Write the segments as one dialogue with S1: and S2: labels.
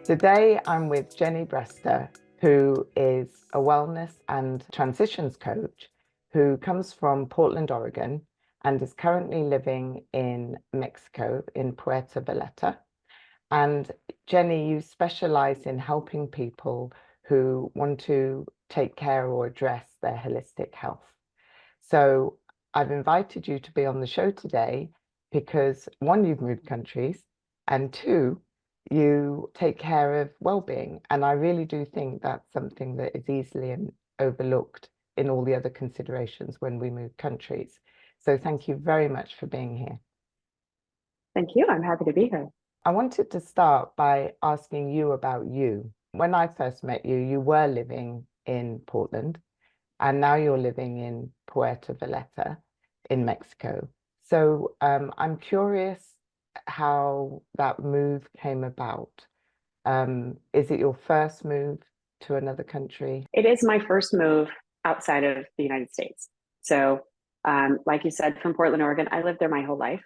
S1: Today, I'm with Jenny Brester, who is a wellness and transitions coach who comes from Portland, Oregon, and is currently living in Mexico, in Puerto Vallarta. And Jenny, you specialize in helping people who want to take care or address their holistic health. So I've invited you to be on the show today because one, you've moved countries, and two, you take care of well-being. And I really do think that's something that is easily overlooked in all the other considerations when we move countries. So thank you very much for being here.
S2: Thank you. I'm happy to be here.
S1: I wanted to start by asking you about you. When I first met you, you were living in Portland, and now you're living in Puerto Vallarta in Mexico. So I'm curious how that move came about. Is it your first move to another country?
S2: It is my first move outside of the United States. So like you said, from Portland, Oregon, I lived there my whole life.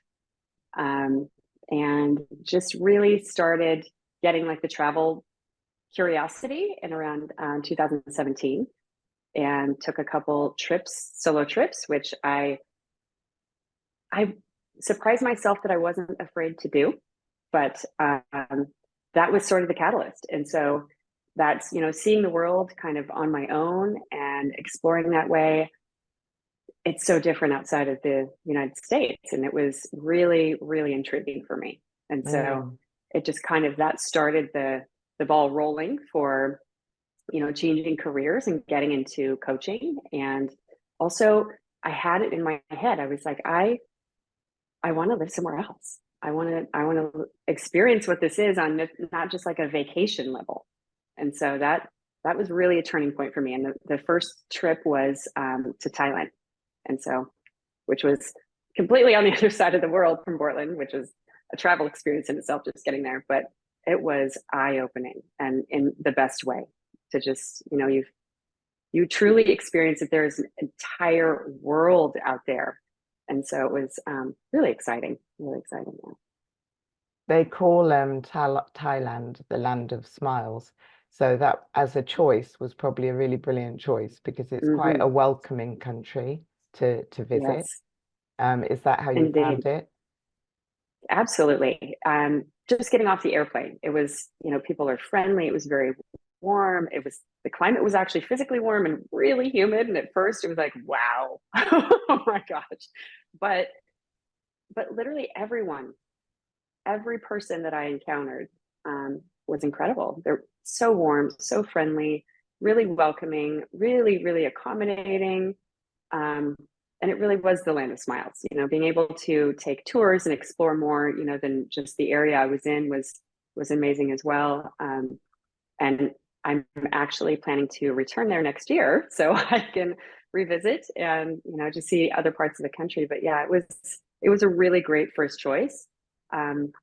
S2: And just really started getting like the travel curiosity in around 2017, and took a couple trips, solo trips, which I surprised myself that I wasn't afraid to do, but that was sort of the catalyst. And so that's, seeing the world kind of on my own and exploring that way. It's so different outside of the United States. And it was really, really intriguing for me. And so it just kind of, that started the ball rolling for, changing careers and getting into coaching. And also I had it in my head. I was like, I want to live somewhere else. I want to experience what this is on not just like a vacation level. And so that was really a turning point for me. And the first trip was to Thailand. And so, which was completely on the other side of the world from Portland, which was a travel experience in itself, just getting there. But it was eye-opening, and in the best way, to just, you truly experience that there's an entire world out there. And so it was really exciting, really exciting. Yeah.
S1: They call Thailand the land of smiles. So that as a choice was probably a really brilliant choice, because it's quite a welcoming country to visit.
S2: Yes.
S1: Is that how you found it?
S2: Absolutely. Just getting off the airplane, it was, people are friendly. It was very warm. The climate was actually physically warm and really humid. And at first it was like, wow, oh my gosh. But literally every person that I encountered was incredible. They're so warm, so friendly, really welcoming, really, really accommodating. And it really was the land of smiles. Being able to take tours and explore more, than just the area I was in was amazing as well. And I'm actually planning to return there next year so I can revisit and, just see other parts of the country. But yeah, it was a really great first choice. And,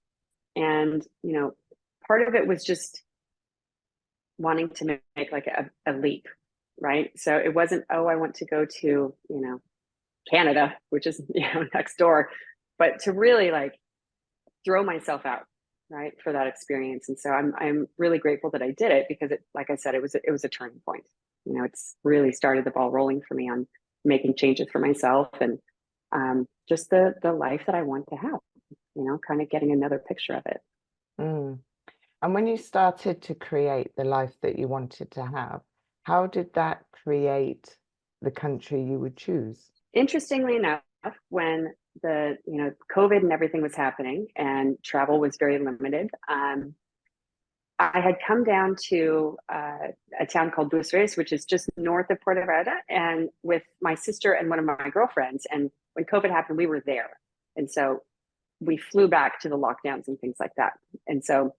S2: part of it was just wanting to make like a leap, right? So it wasn't, oh, I want to go to, Canada, which is, next door, but to really like throw myself out, right, for that experience. And so I'm really grateful that I did it, because it, like I said, it was a turning point. It's really started the ball rolling for me on making changes for myself, and just the life that I want to have, kind of getting another picture of it.
S1: And when you started to create the life that you wanted to have, how did that create the country you would choose?
S2: Interestingly enough, when the COVID and everything was happening and travel was very limited, I had come down to a town called Brester, which is just north of Puerto Vallarta, and with my sister and one of my girlfriends. And when COVID happened, we were there, and so we flew back to the lockdowns and things like that. And so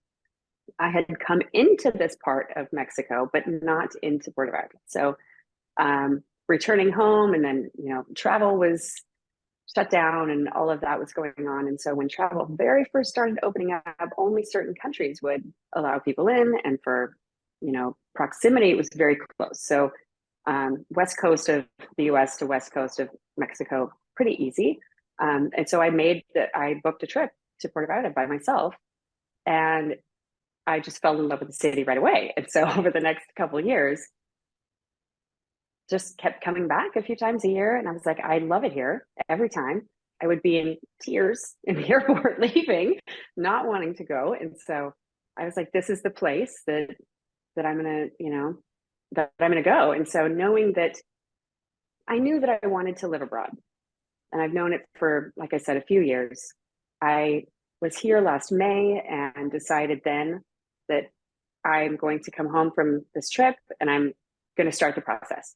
S2: I had come into this part of Mexico, but not into Puerto Vallarta. So returning home, and then travel was shut down and all of that was going on. And so when travel very first started opening up, only certain countries would allow people in, and for proximity, it was very close. So west coast of the US to west coast of Mexico, pretty easy. And so I booked a trip to Puerto Vallarta by myself, and I just fell in love with the city right away. And so over the next couple of years, just kept coming back a few times a year. And I was like, I love it here every time. I would be in tears in the airport leaving, not wanting to go. And so I was like, this is the place that I'm gonna, that I'm gonna go. And so knowing that I knew that I wanted to live abroad, and I've known it for, like I said, a few years. I was here last May and decided then that I'm going to come home from this trip and I'm going to start the process.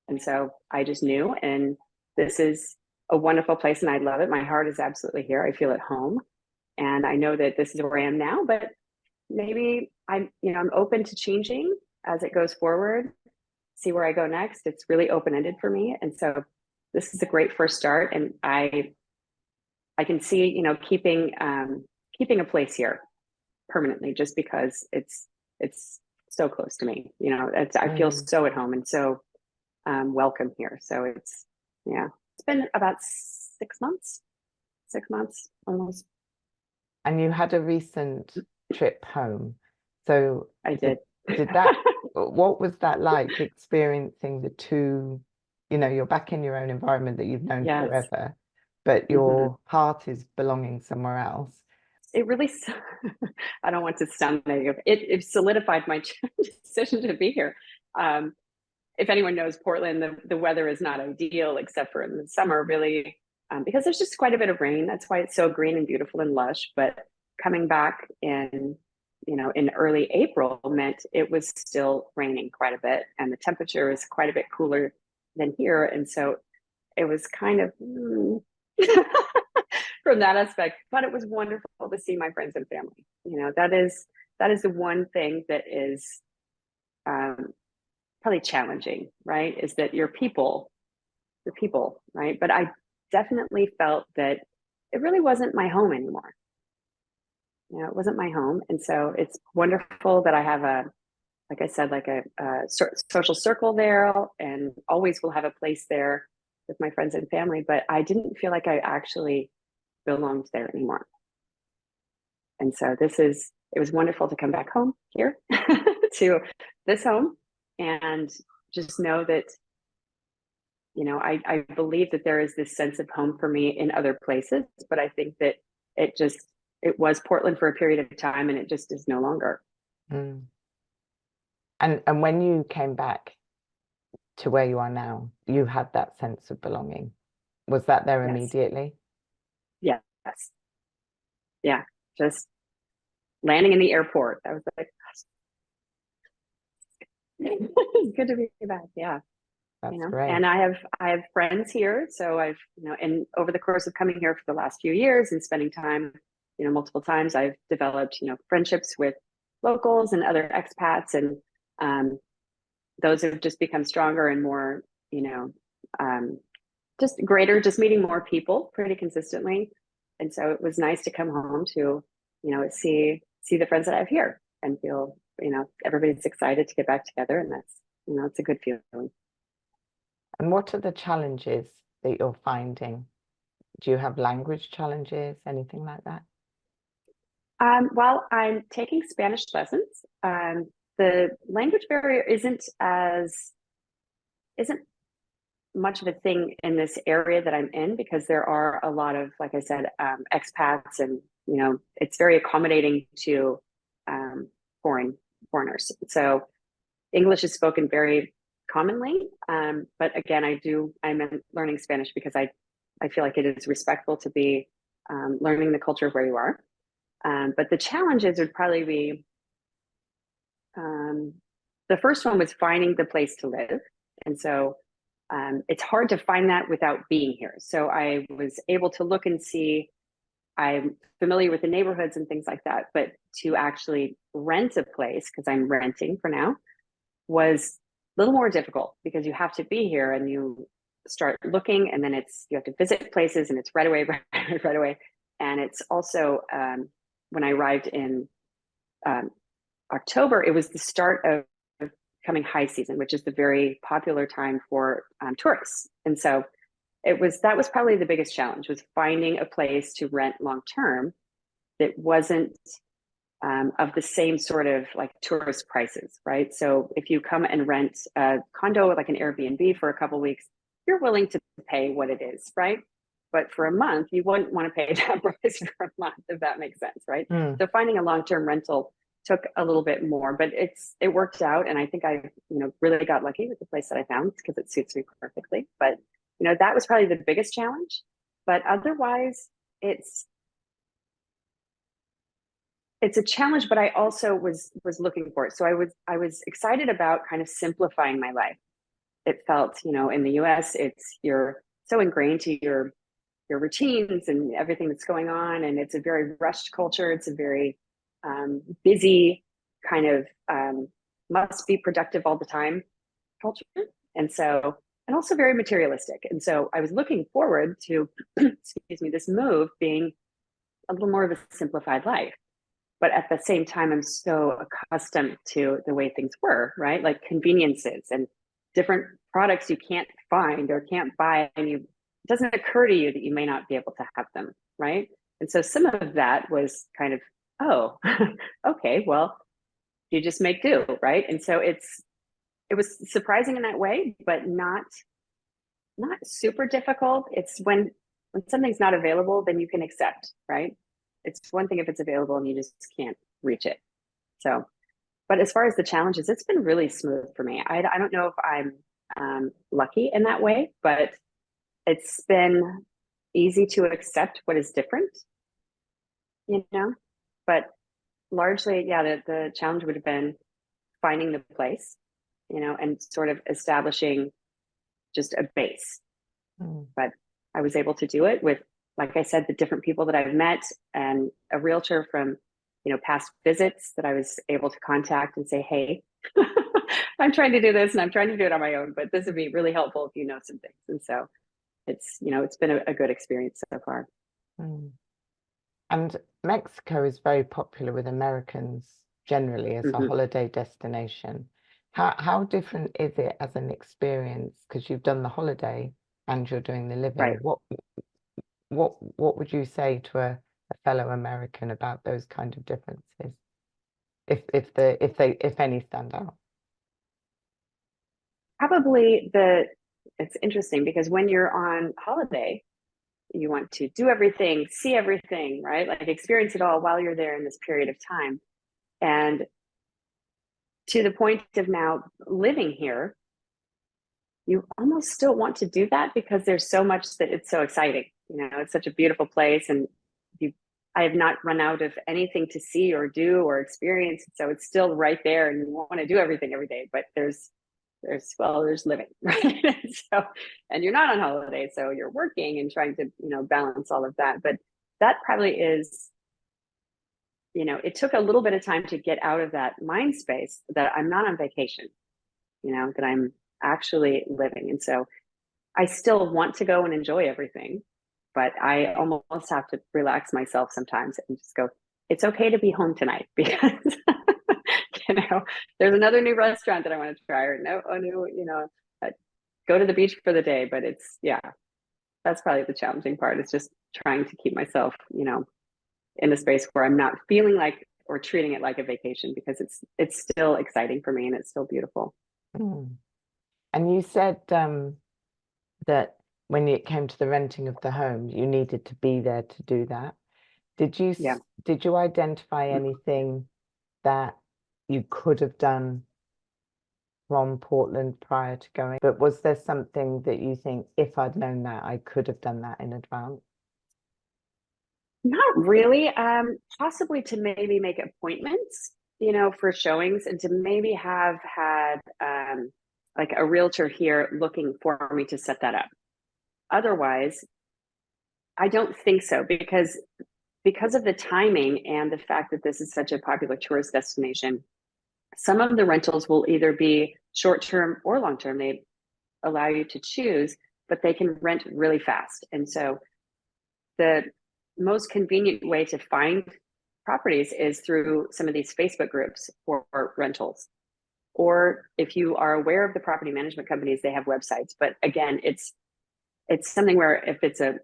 S2: And so I just knew, and this is a wonderful place and I love it. My heart is absolutely here. I feel at home, and I know that this is where I am now, but maybe I'm open to changing as it goes forward, see where I go next. It's really open-ended for me. And so this is a great first start. And I can see, keeping a place here permanently, just because it's so close to me. I feel so at home and so welcome here. So it's been about 6 months almost.
S1: And you had a recent trip home. So
S2: I did.
S1: Did that, what was that like, experiencing the two, you're back in your own environment that you've known
S2: Yes.
S1: forever, but your heart is belonging somewhere else?
S2: It really, I don't want to sound negative. It solidified my decision to be here. If anyone knows Portland, the weather is not ideal except for in the summer, really, because there's just quite a bit of rain. That's why it's so green and beautiful and lush. But coming back in early April meant it was still raining quite a bit, and the temperature was quite a bit cooler than here. And so it was kind of from that aspect, but it was wonderful to see my friends and family. That is the one thing that is probably challenging, right? Is that your people, right? But I definitely felt that it really wasn't my home anymore. It wasn't my home. And so it's wonderful that I have like I said, like a social circle there, and always will have a place there with my friends and family. But I didn't feel like I actually belonged there anymore. And so it was wonderful to come back home here to this home, and just know that, I believe that there is this sense of home for me in other places, but I think that it was Portland for a period of time, and it just is no longer.
S1: And when you came back to where you are now, you had that sense of belonging. Was that there immediately?
S2: Yes. Yeah. Just landing in the airport, I was like, it's good to be back. Yeah.
S1: That's great.
S2: And I have friends here. So I've, and over the course of coming here for the last few years and spending time, multiple times, I've developed, friendships with locals and other expats. And those have just become stronger and more, just greater, just meeting more people pretty consistently. And so it was nice to come home to, see the friends that I have here and feel, everybody's excited to get back together. And that's, it's a good feeling.
S1: And what are the challenges that you're finding? Do you have language challenges, anything like that?
S2: Well, I'm taking Spanish lessons. The language barrier isn't much of a thing in this area that I'm in, because there are a lot of, like I said, expats, and it's very accommodating to foreigners. So English is spoken very commonly, but again, I'm learning Spanish because I feel like it is respectful to be learning the culture of where you are. But the challenges would probably be, the first one was finding the place to live. And so it's hard to find that without being here. So I was able to look and see, I'm familiar with the neighborhoods and things like that, but to actually rent a place, because I'm renting for now, was a little more difficult, because you have to be here and you start looking, and then you have to visit places, and it's right away. And it's also, when I arrived in October, it was the start of coming high season, which is the very popular time for tourists. And so that was probably the biggest challenge, was finding a place to rent long term that wasn't of the same sort of like tourist prices, right? So if you come and rent a condo, like an Airbnb for a couple of weeks, you're willing to pay what it is, right? But for a month, you wouldn't want to pay that price for a month, if that makes sense, right?
S1: Mm.
S2: So finding a long-term rental took a little bit more, but it worked out, and I think I really got lucky with the place that I found because it suits me perfectly. But that was probably the biggest challenge. But otherwise, it's a challenge, but I also was looking for it. So I was excited about kind of simplifying my life. It felt, in the US, you're so ingrained to your routines and everything that's going on, and it's a very rushed culture. It's a very busy kind of must be productive all the time culture, and also very materialistic. And so I was looking forward to excuse me, this move being a little more of a simplified life. But at the same time, I'm so accustomed to the way things were, right? Like conveniences and different products you can't find or can't buy, and it doesn't occur to you that you may not be able to have them, right? And so some of that was kind of, oh, okay, well, you just make do, right? And so it was surprising in that way, but not super difficult. It's when something's not available, then you can accept, right? It's one thing if it's available and you just can't reach it. So, but as far as the challenges, it's been really smooth for me. I don't know if I'm lucky in that way, but it's been easy to accept what is different, But largely, yeah, the challenge would have been finding the place, and sort of establishing just a base. But I was able to do it with, like I said, the different people that I've met, and a realtor from, past visits that I was able to contact and say, hey, I'm trying to do this and I'm trying to do it on my own, but this would be really helpful if you know some things. And so it's been a good experience so far.
S1: And Mexico is very popular with Americans generally as a holiday destination. How different is it as an experience? Because you've done the holiday and you're doing the living.
S2: Right.
S1: What would you say to a fellow American about those kind of differences, if any stand out?
S2: Probably it's interesting because when you're on holiday, you want to do everything, see everything, right? Like experience it all while you're there in this period of time. And to the point of now living here, you almost still want to do that because there's so much that it's so exciting. It's such a beautiful place, and I have not run out of anything to see or do or experience. So it's still right there, and you want to do everything every day, but there's living, right? And you're not on holiday, so you're working and trying to, balance all of that. But that probably is, it took a little bit of time to get out of that mind space that I'm not on vacation, that I'm actually living. And so I still want to go and enjoy everything, but I almost have to relax myself sometimes and just go, it's okay to be home tonight because there's another new restaurant that I want to try, or go to the beach for the day. But that's probably the challenging part. It's just trying to keep myself, in a space where I'm not feeling like or treating it like a vacation, because it's still exciting for me and it's still beautiful.
S1: And you said that when it came to the renting of the home, you needed to be there to do that. Did you identify anything that you could have done from Portland prior to going? But was there something that you think, if I'd known that, I could have done that in advance?
S2: Not really. Possibly to maybe make appointments, for showings, and to maybe have had like a realtor here looking for me to set that up. Otherwise, I don't think so, because of the timing and the fact that this is such a popular tourist destination. Some of the rentals will either be short-term or long-term. They allow you to choose, but they can rent really fast. And so the most convenient way to find properties is through some of these Facebook groups for rentals. Or if you are aware of the property management companies, they have websites. But again, it's it's something where if it's a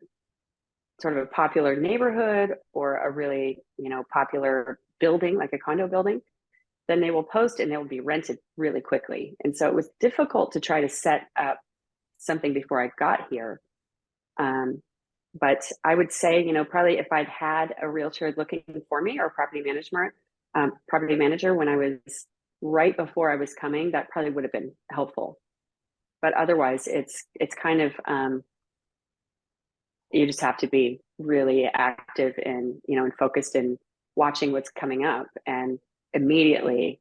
S2: sort of a popular neighborhood or a really, popular building, like a condo building, then they will post and they will be rented really quickly. And so it was difficult to try to set up something before I got here. But I would say, probably if I'd had a realtor looking for me or a property manager when I was right before I was coming, that probably would have been helpful. But otherwise, it's kind of you just have to be really active and focused in watching what's coming up and immediately,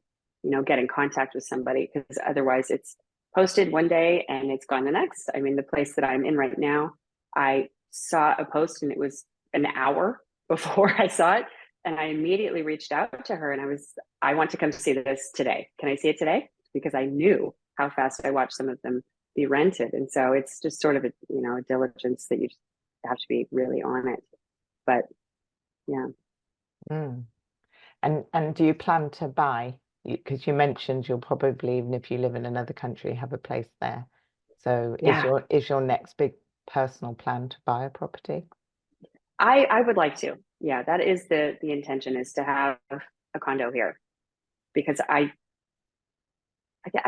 S2: get in contact with somebody, because otherwise it's posted one day and it's gone the next. I mean, the place that I'm in right now, I saw a post and it was an hour before I saw it. And I immediately reached out to her and I want to come see this today. Can I see it today? Because I knew how fast I watched some of them be rented. And so it's just sort of a diligence that you just have to be really on it. But yeah.
S1: Mm. And do you plan to buy? Because you mentioned you'll probably, even if you live in another country, have a place there. So
S2: Yeah.
S1: is your next big personal plan to buy a property?
S2: I would like to. Yeah, that is the intention, is to have a condo here, because I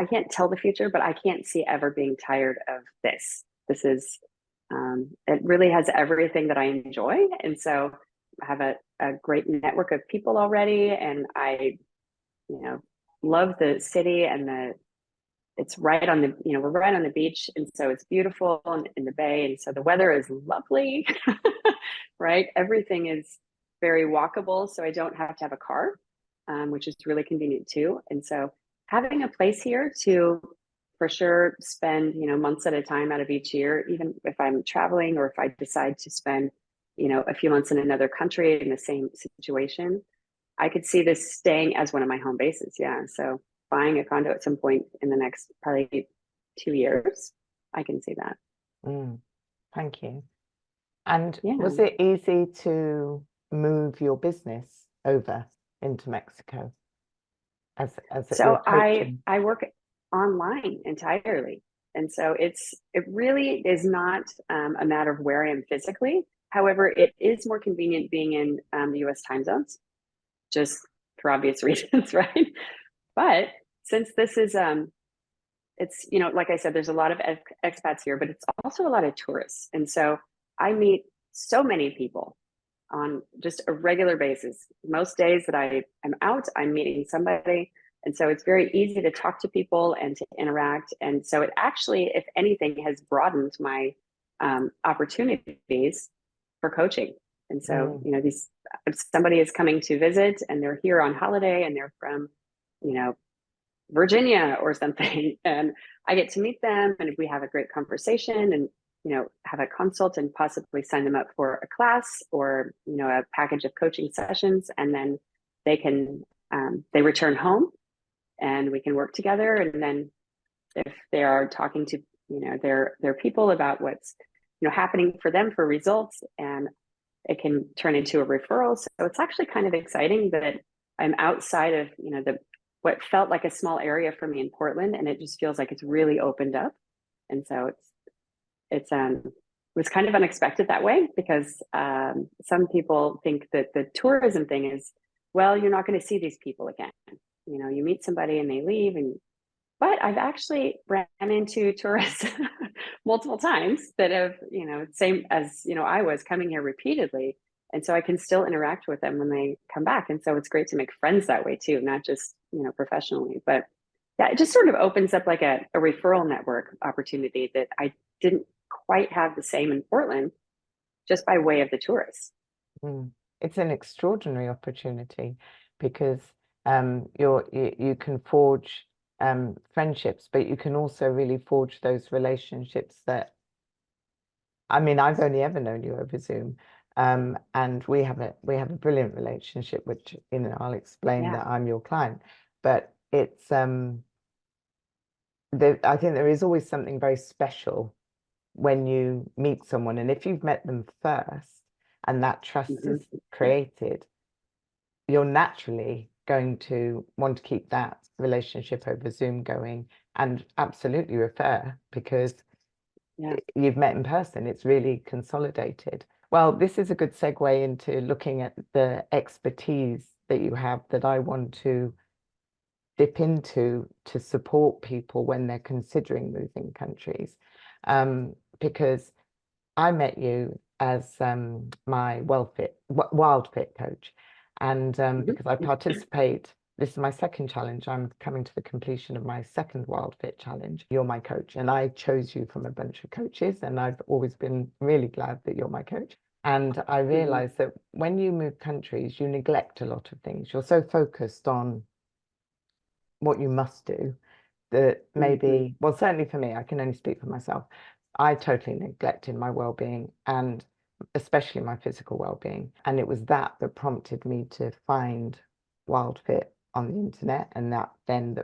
S2: can't tell the future, but I can't see ever being tired of this. This is it really has everything that I enjoy, and so I have a great network of people already, and I love the city, and it's right on the we're right on the beach, and so it's beautiful in the bay, and so the weather is lovely. Right, everything is very walkable, so I don't have to have a car, which is really convenient too. And so having a place here to, for sure, spend months at a time out of each year, even if I'm traveling or if I decide to spend a few months in another country in the same situation, I could see this staying as one of my home bases. Yeah, so buying a condo at some point in the next probably 2 years, I can see that.
S1: Thank you. And
S2: Yeah.
S1: was it easy to move your business over into Mexico as your
S2: So
S1: coaching?
S2: I work online entirely, and so it really is not a matter of where I am physically. However, it is more convenient being in the U.S. time zones, just for obvious reasons, right? But since this is it's like I said, there's a lot of expats here, but it's also a lot of tourists, and so I meet so many people on just a regular basis. Most days that I am out, I'm meeting somebody. And so it's very easy to talk to people and to interact. And so it actually, if anything, has broadened my opportunities for coaching. And so, if somebody is coming to visit and they're here on holiday and they're from, you know, Virginia or something, and I get to meet them and we have a great conversation and have a consult and possibly sign them up for a class or a package of coaching sessions, and then they return home and we can work together. And then if they are talking to their people about what's happening for them for results, and it can turn into a referral. So it's actually kind of exciting that I'm outside of the what felt like a small area for me in Portland, and it just feels like it's really opened up. And so it was kind of unexpected that way, because some people think that the tourism thing is, well, you're not going to see these people again. You meet somebody and they leave, but I've actually ran into tourists multiple times that have, same as, I was coming here repeatedly. And so I can still interact with them when they come back. And so it's great to make friends that way too, not just, professionally. But yeah, it just sort of opens up like a referral network opportunity that I didn't quite have the same in Portland, just by way of the tourists.
S1: It's an extraordinary opportunity because you can forge friendships, but you can also really forge those relationships that, I mean, I've only ever known you over Zoom. And we have a brilliant relationship, which I'll explain
S2: Yeah.
S1: that I'm your client. But it's I think there is always something very special when you meet someone, and if you've met them first and that trust is created, you're naturally going to want to keep that relationship over Zoom going and absolutely refer, because
S2: Yeah.
S1: you've met in person. It's really consolidated. Well, this is a good segue into looking at the expertise that you have that I want to dip into to support people when they're considering moving countries. Because I met you as my wild fit coach. And because I participate, this is my second challenge. I'm coming to the completion of my second wild fit challenge. You're my coach, and I chose you from a bunch of coaches, and I've always been really glad that you're my coach. And I realized that when you move countries, you neglect a lot of things. You're so focused on what you must do that maybe, well, certainly for me, I can only speak for myself. I totally neglected my well-being and especially my physical well-being. And it was that that prompted me to find WildFit on the internet, and that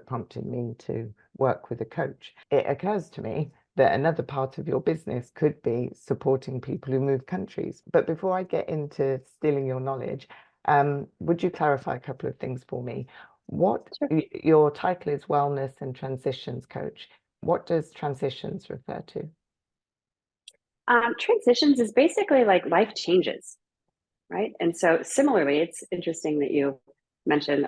S1: prompted me to work with a coach. It occurs to me that another part of your business could be supporting people who move countries. But before I get into stealing your knowledge, would you clarify a couple of things for me? What
S2: Sure.
S1: your title is Wellness and Transitions Coach. What does transitions refer to?
S2: Transitions is basically like life changes, right? And so similarly, it's interesting that you mentioned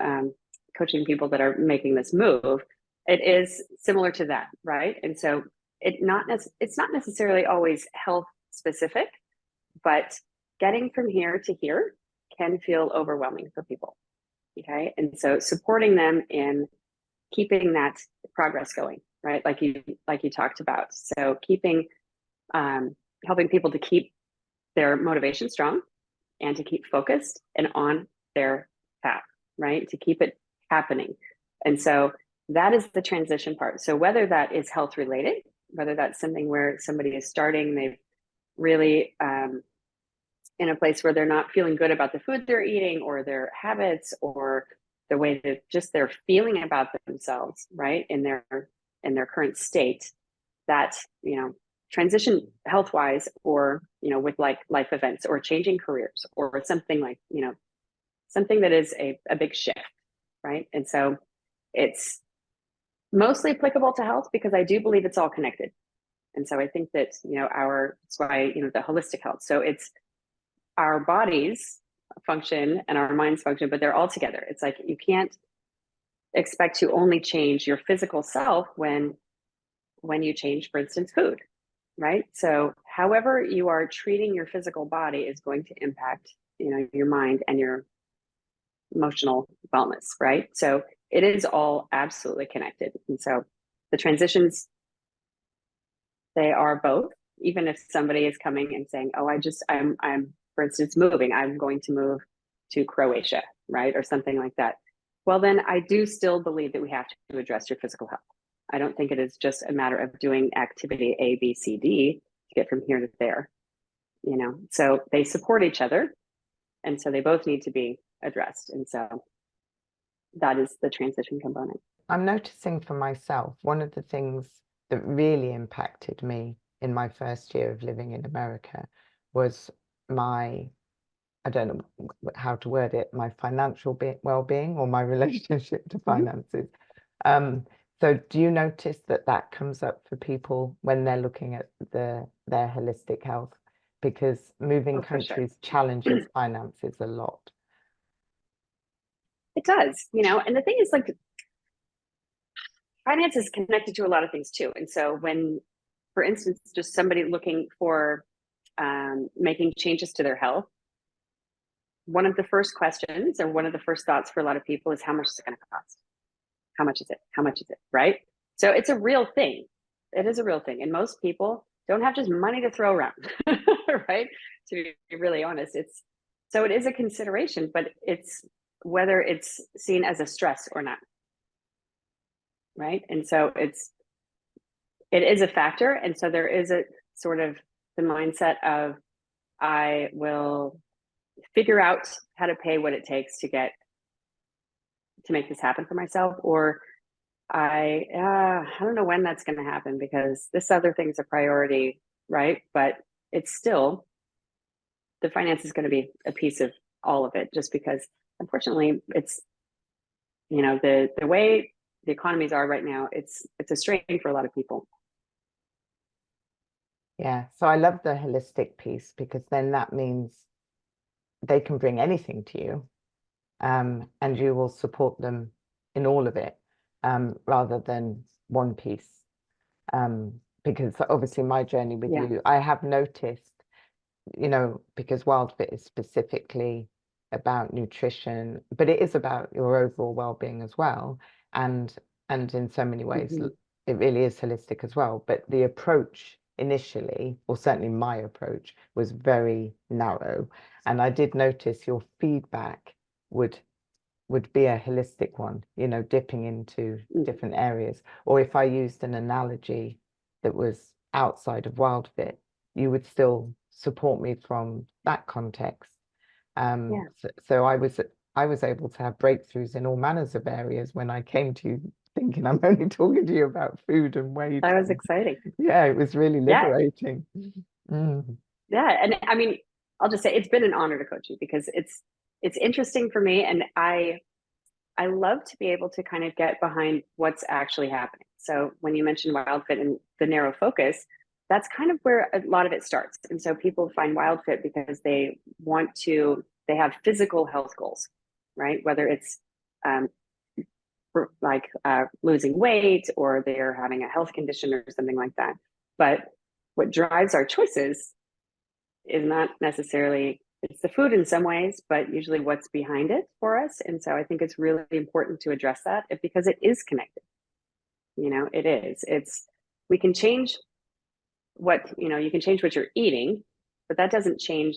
S2: coaching people that are making this move. It is similar to that, right? And so it's not necessarily always health specific, but getting from here to here can feel overwhelming for people. Okay. And so supporting them in keeping that progress going, right? Like you talked about. So keeping helping people to keep their motivation strong and to keep focused and on their path, right? To keep it happening. And so that is the transition part. So whether that is health related, whether that's something where somebody is starting, they've really in a place where they're not feeling good about the food they're eating or their habits or the way that just they're feeling about themselves, right? In their current state, that, transition health wise or, with like life events or changing careers or something like, something that is a big shift, right? And so it's mostly applicable to health because I do believe it's all connected. And so I think that, that's why, the holistic health. So it's our bodies function and our minds function, but they're all together. It's like you can't expect to only change your physical self when you change, for instance, food, right? So however you are treating your physical body is going to impact, your mind and your emotional wellness, right? So it is all absolutely connected. And so the transitions, they are both, even if somebody is coming and saying, oh, I'm for instance, moving, I'm going to move to Croatia, right? Or something like that. Well, then I do still believe that we have to address your physical health. I don't think it is just a matter of doing activity A, B, C, D to get from here to there, so they support each other. And so they both need to be addressed. And so that is the transition component.
S1: I'm noticing for myself, one of the things that really impacted me in my first year of living in America was I don't know how to word it, my financial well-being or my relationship to finances. So do you notice that that comes up for people when they're looking at their holistic health? Because moving countries challenges finances a lot.
S2: It does, and the thing is, like, finance is connected to a lot of things too. And so when, for instance, just somebody looking for making changes to their health, one of the first questions or one of the first thoughts for a lot of people is, how much is it going to cost? How much is it? How much is it? Right? So it's a real thing. It is a real thing. And most people don't have just money to throw around, right? To be really honest, so it is a consideration, but it's whether it's seen as a stress or not. Right. And so it is a factor. And so there is a sort of the mindset of, I will figure out how to pay what it takes to make this happen for myself, or I don't know when that's going to happen because this other thing's a priority, right? But it's still, the finance is going to be a piece of all of it, just because unfortunately it's, the way the economies are right now, it's a strain for a lot of people.
S1: Yeah. So I love the holistic piece because then that means they can bring anything to you, and you will support them in all of it, rather than one piece. Because obviously my journey with
S2: Yeah.
S1: you, I have noticed, because Wild Fit is specifically about nutrition, but it is about your overall well-being as well. And in so many ways,
S2: Hmm.
S1: it really is holistic as well. But the approach initially, or certainly my approach, was very narrow. And I did notice your feedback would be a holistic one, dipping into
S2: Hmm.
S1: different areas. Or if I used an analogy that was outside of Wild Fit, you would still support me from that context.
S2: Yeah.
S1: So I was able to have breakthroughs in all manners of areas when I came to you thinking I'm only talking to you about food and weight.
S2: That was
S1: And
S2: exciting.
S1: yeah, it was really
S2: Yeah.
S1: liberating. Mm.
S2: Yeah. And I mean, I'll just say it's been an honor to coach you because it's interesting for me, and I love to be able to kind of get behind what's actually happening. So when you mentioned WildFit and the narrow focus, that's kind of where a lot of it starts. And so people find WildFit because they have physical health goals, right? Whether it's um, like losing weight, or they're having a health condition or something like that. But what drives our choices is not necessarily, it's the food in some ways, but usually what's behind it for us. And so I think it's really important to address that because it is connected. It is. We can change you can change what you're eating, but that doesn't change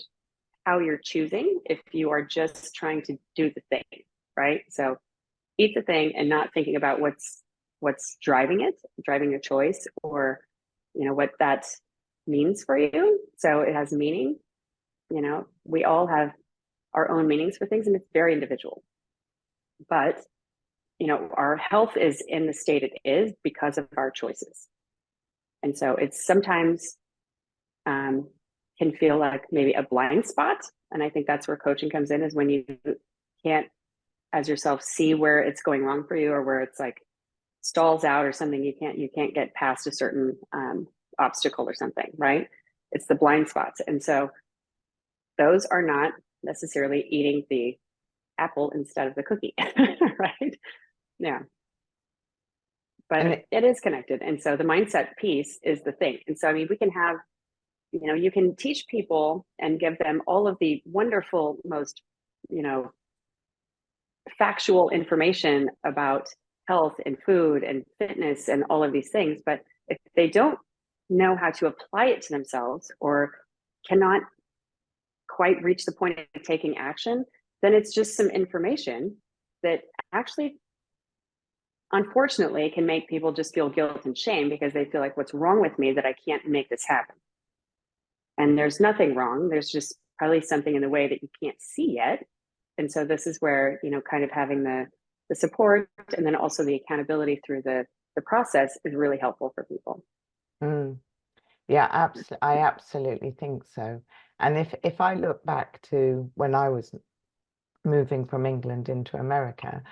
S2: how you're choosing if you are just trying to do the thing, right? So eat the thing and not thinking about what's driving your choice, or what that means for you. So it has meaning. We all have our own meanings for things, and it's very individual. But our health is in the state it is because of our choices. And so it's sometimes can feel like maybe a blind spot. And I think that's where coaching comes in, is when you can't, as yourself, see where it's going wrong for you, or where it's like stalls out or something. You can't get past a certain obstacle or something, right? It's the blind spots. And so those are not necessarily eating the apple instead of the cookie, right? Yeah.
S1: And
S2: But
S1: it,
S2: it is connected. And so the mindset piece is the thing. And so, I mean, we can have, you can teach people and give them all of the wonderful, most, you know, factual information about health and food and fitness and all of these things. But if they don't know how to apply it to themselves, or cannot quite reach the point of taking action, then it's just some information that actually, unfortunately, can make people just feel guilt and shame, because they feel like, what's wrong with me that I can't make this happen? And there's nothing wrong. There's just probably something in the way that you can't see yet. And so this is where, kind of having the support, and then also the accountability through the process, is really helpful for people.
S1: mm, yeah, I absolutely think so. And if I look back to when I was moving from England into America,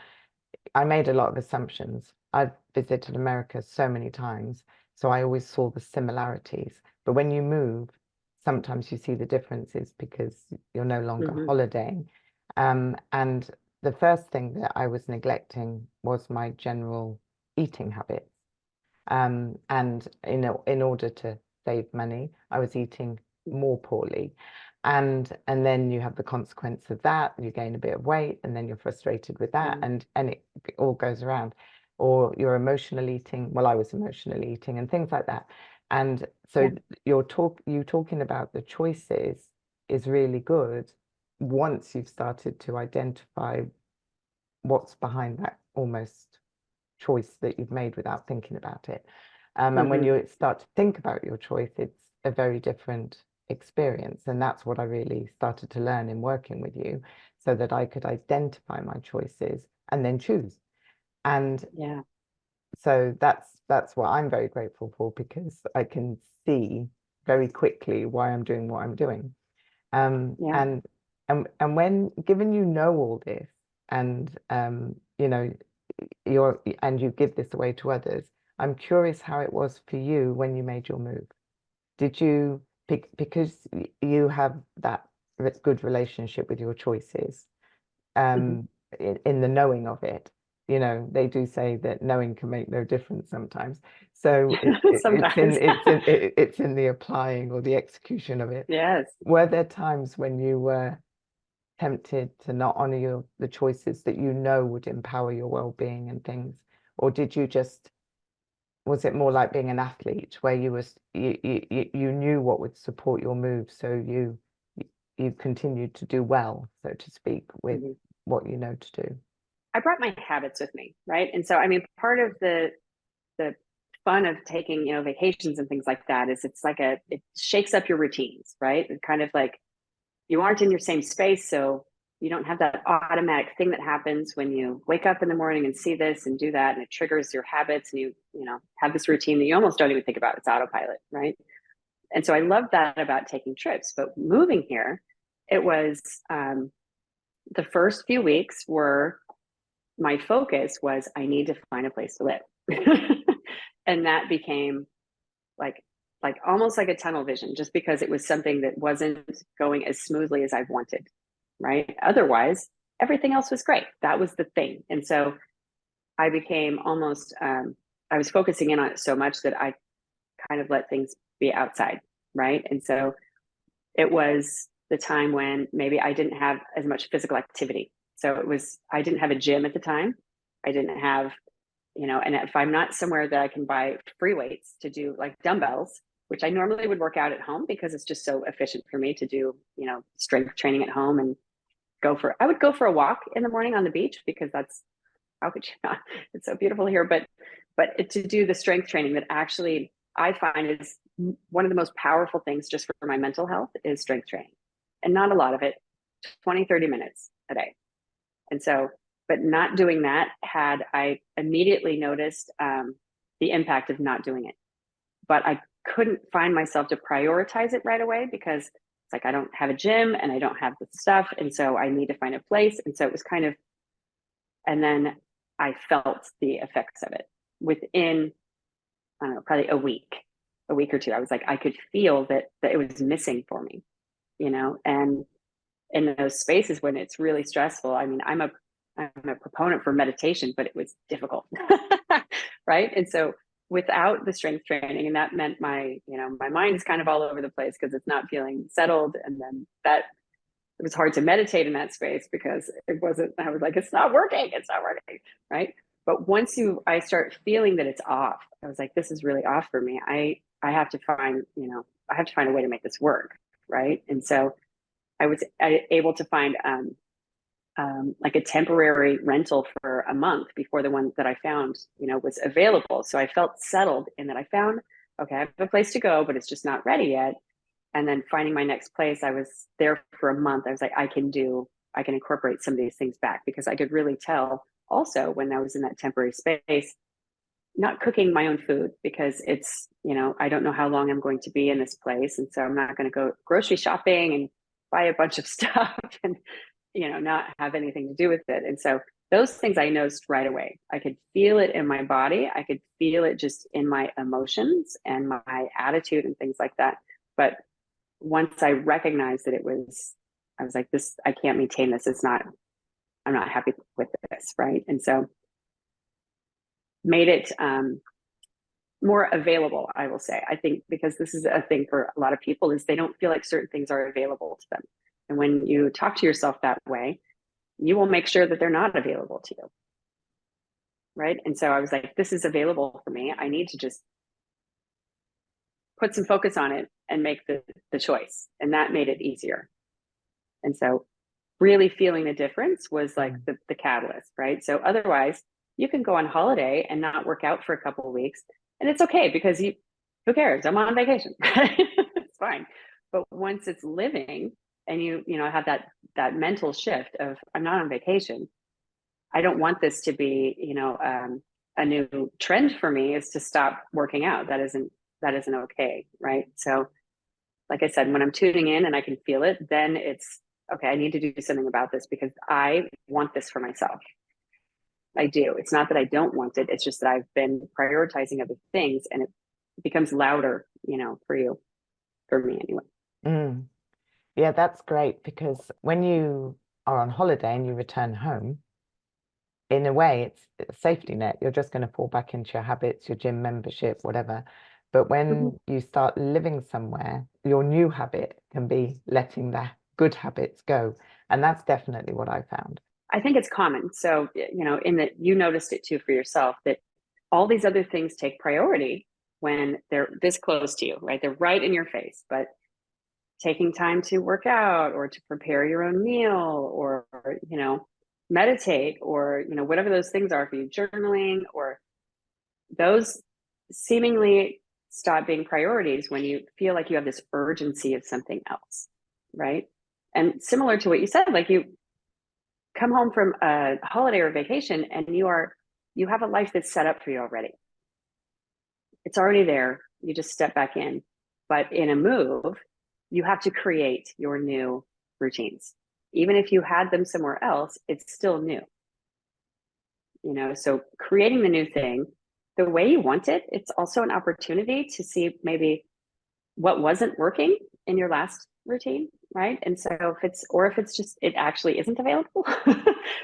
S1: I made a lot of assumptions. I've visited America so many times, so I always saw the similarities. But when you move, sometimes you see the differences because you're no longer
S2: Mm-hmm.
S1: holidaying. And the first thing that I was neglecting was my general eating habits. And in order to save money, I was eating more poorly. And then you have the consequence of that. You gain a bit of weight, and then you're frustrated with that,
S2: Yeah.
S1: and it all goes around. Or you're emotional eating. Well, I was emotional eating and things like that. And
S2: Yeah.
S1: so you talking about the choices is really good once you've started to identify what's behind that almost choice that you've made without thinking about it. And when
S2: Mm-hmm.
S1: you start to think about your choice, it's a very different experience. And that's what I really started to learn in working with you, so that I could identify my choices and then choose. And
S2: Yeah.
S1: so that's what I'm very grateful for, because I can see very quickly why I'm doing what I'm doing. Um,
S2: Yeah.
S1: and and when given all this, and you give this away to others, I'm curious how it was for you when you made your move. did you because you have that good relationship with your choices,
S2: Mhm.
S1: in the knowing of it, they do say that knowing can make no difference sometimes. So
S2: Sometimes.
S1: it's in the applying or the execution of it.
S2: Yes.
S1: Were there times when you were tempted to not honor the choices that would empower your well-being and things, or did you just was it more like being an athlete where you knew what would support your moves, so you continued to do well, so to speak, with
S2: Mhm.
S1: what you know to do?
S2: I brought my habits with me, right? And so, I mean, part of the fun of taking, vacations and things like that is it's like it shakes up your routines, right? It kind of like you aren't in your same space, so you don't have that automatic thing that happens when you wake up in the morning and see this and do that, and it triggers your habits, and you have this routine that you almost don't even think about. It's autopilot, right? And so I love that about taking trips. But moving here, it was the first few weeks were my focus was I need to find a place to live. And that became like almost like a tunnel vision, just because it was something that wasn't going as smoothly as I wanted, right? Otherwise, everything else was great. That was the thing. And so I became almost I was focusing in on it so much that I kind of let things be outside, right? And so it was the time when maybe I didn't have as much physical activity. So I didn't have a gym at the time. I didn't have, and if I'm not somewhere that I can buy free weights to do, like dumbbells, which I normally would work out at home because it's just so efficient for me to do, strength training at home and I would go for a walk in the morning on the beach, because that's, how could you not? It's so beautiful here. But to do the strength training that actually I find is one of the most powerful things just for my mental health is strength training. And not a lot of it, 20, 30 minutes a day. And so, but not doing that, I immediately noticed the impact of not doing it. But I couldn't find myself to prioritize it right away, because it's like I don't have a gym and I don't have the stuff. And so I need to find a place. And so it was kind of, and then I felt the effects of it within, I don't know, probably a week or two. I was like, I could feel that it was missing for me, and in those spaces when it's really stressful. I mean, I'm a proponent for meditation, but it was difficult. Right. And so without the strength training, and that meant my mind is kind of all over the place because it's not feeling settled. And then it was hard to meditate in that space because I was like, it's not working. It's not working. Right. But I start feeling that it's off, I was like, this is really off for me. I have to find, I have to find a way to make this work. Right. And so I was able to find like a temporary rental for a month before the one that I found, was available. So I felt settled in that I found, okay, I have a place to go, but it's just not ready yet. And then finding my next place, I was there for a month. I was like, I can incorporate some of these things back, because I could really tell also when I was in that temporary space, not cooking my own food, because it's, I don't know how long I'm going to be in this place. And so I'm not going to go grocery shopping and buy a bunch of stuff and, not have anything to do with it. And so those things I noticed right away. I could feel it in my body. I could feel it just in my emotions and my attitude and things like that. But once I recognized that I was like, I can't maintain this. I'm not happy with this. Right. And so made it more available, I will say. I think because this is a thing for a lot of people, is they don't feel like certain things are available to them. And when you talk to yourself that way, you will make sure that they're not available to you. Right. And so I was like, this is available for me. I need to just put some focus on it and make the choice. And that made it easier. And so really feeling the difference was like the catalyst, right? So otherwise, you can go on holiday and not work out for a couple of weeks, and it's okay, because who cares? I'm on vacation. It's fine. But once it's living, and you have that mental shift of, I'm not on vacation. I don't want this to be, a new trend for me, is to stop working out. That isn't okay, right? So like I said, when I'm tuning in and I can feel it, then it's okay, I need to do something about this, because I want this for myself. I do. It's not that I don't want it. It's just that I've been prioritizing other things, and it becomes louder, for you. for me anyway.
S1: Mm. Yeah, that's great, because when you are on holiday and you return home, in a way, it's a safety net. You're just going to fall back into your habits, your gym membership, whatever. But when you start living somewhere, your new habit can be letting the good habits go. And that's definitely what I found.
S2: I think it's common. So, you know, in that you noticed it too for yourself, that all these other things take priority when they're this close to you, right? They're right in your face. But taking time to work out or to prepare your own meal or, you know, meditate or, you know, whatever those things are for you, journaling, or those seemingly stop being priorities when you feel like you have this urgency of something else, right? And similar to what you said, like you come home from a holiday or vacation and you have a life that's set up for you already. It's already there. You just step back in. But in a move, you have to create your new routines. Even if you had them somewhere else, it's still new. You know, so creating the new thing the way you want it, it's also an opportunity to see maybe what wasn't working in your last routine, right? And so if it's just, it actually isn't available.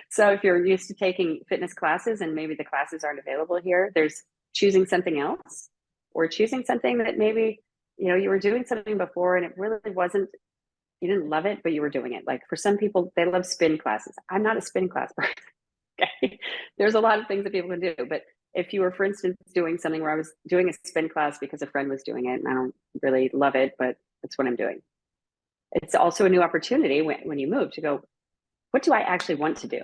S2: So if you're used to taking fitness classes and maybe the classes aren't available here, there's choosing something else, or choosing something that maybe, you know, you were doing something before and it really wasn't, you didn't love it, but you were doing it. Like for some people, they love spin classes. I'm not a spin class person. Okay. There's a lot of things that people can do, but if you were, for instance, doing something where I was doing a spin class because a friend was doing it and I don't really love it, but that's what I'm doing. It's also a new opportunity when you move to go, what do I actually want to do?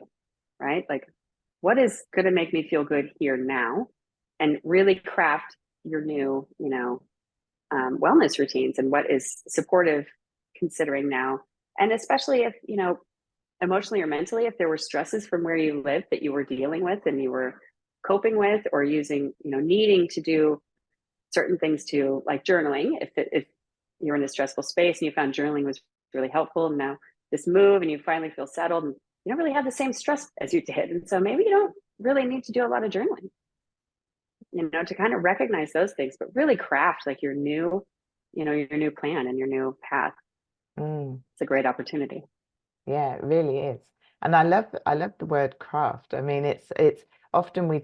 S2: Right? Like, what is going to make me feel good here now? And really craft your new, you know, wellness routines and what is supportive considering now. And especially if, you know, emotionally or mentally, if there were stresses from where you live that you were dealing with and you were coping with, or using, you know, needing to do certain things to, like journaling, if you're in a stressful space and you found journaling was really helpful, and now this move and you finally feel settled and you don't really have the same stress as you did, and so maybe you don't really need to do a lot of journaling, you know, to kind of recognize those things, but really craft like your new, you know, your new plan and your new path. It's a great opportunity.
S1: Yeah, it really is. And I love the word craft. I mean, it's often we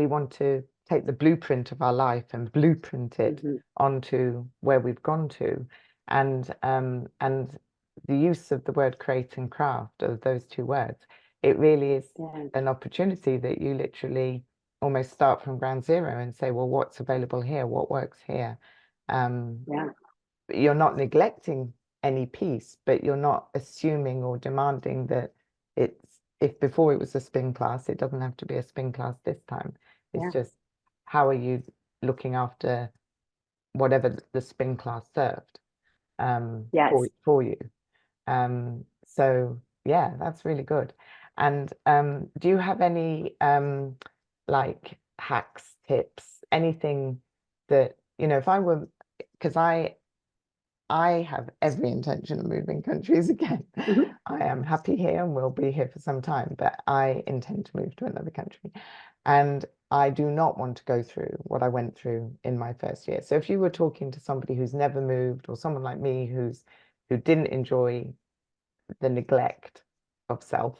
S1: want to take the blueprint of our life and blueprint it onto where we've gone to. And the use of the word create and craft, of those two words, it really is an opportunity that you literally almost start from ground zero and say, well, what's available here? What works here? You're not neglecting any piece, but you're not assuming or demanding that if before it was a spin class, it doesn't have to be a spin class this time. It's just, how are you looking after whatever the spin class served for you? So yeah, that's really good. And do you have any like hacks, tips, anything that, you know, if I were, because I have every intention of moving countries again. I am happy here and will be here for some time, but I intend to move to another country. And I do not want to go through what I went through in my first year. So if you were talking to somebody who's never moved, or someone like me who didn't enjoy the neglect of self,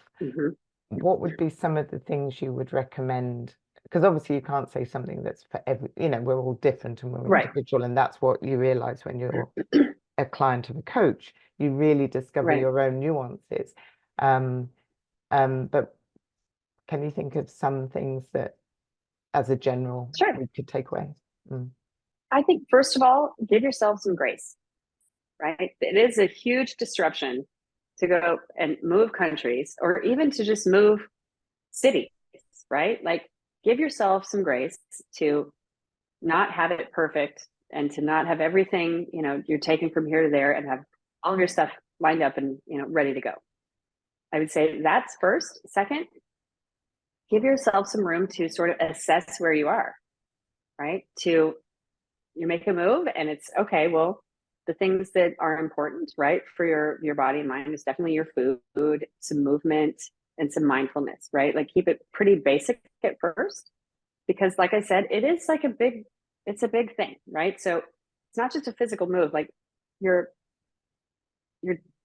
S1: what would be some of the things you would recommend? Because obviously you can't say something that's for every, you know, we're all different and we're individual, and that's what you realize when you're a client of a coach. You really discover your own nuances. But can you think of some things that, as a general, we could take away?
S2: I think first of all, give yourself some grace, right? It is a huge disruption to go and move countries, or even to just move cities, right? Like, give yourself some grace to not have it perfect, and to not have everything, you know, you're taking from here to there, and have all of your stuff lined up and, you know, ready to go. I would say that's first. Second, give yourself some room to sort of assess where you are, right? You make a move and it's okay, well, the things that are important, right, for your body and mind is definitely your food, some movement, and some mindfulness, right? Like, keep it pretty basic at first, because like I said, it is like it's a big thing, right? So it's not just a physical move. Like you're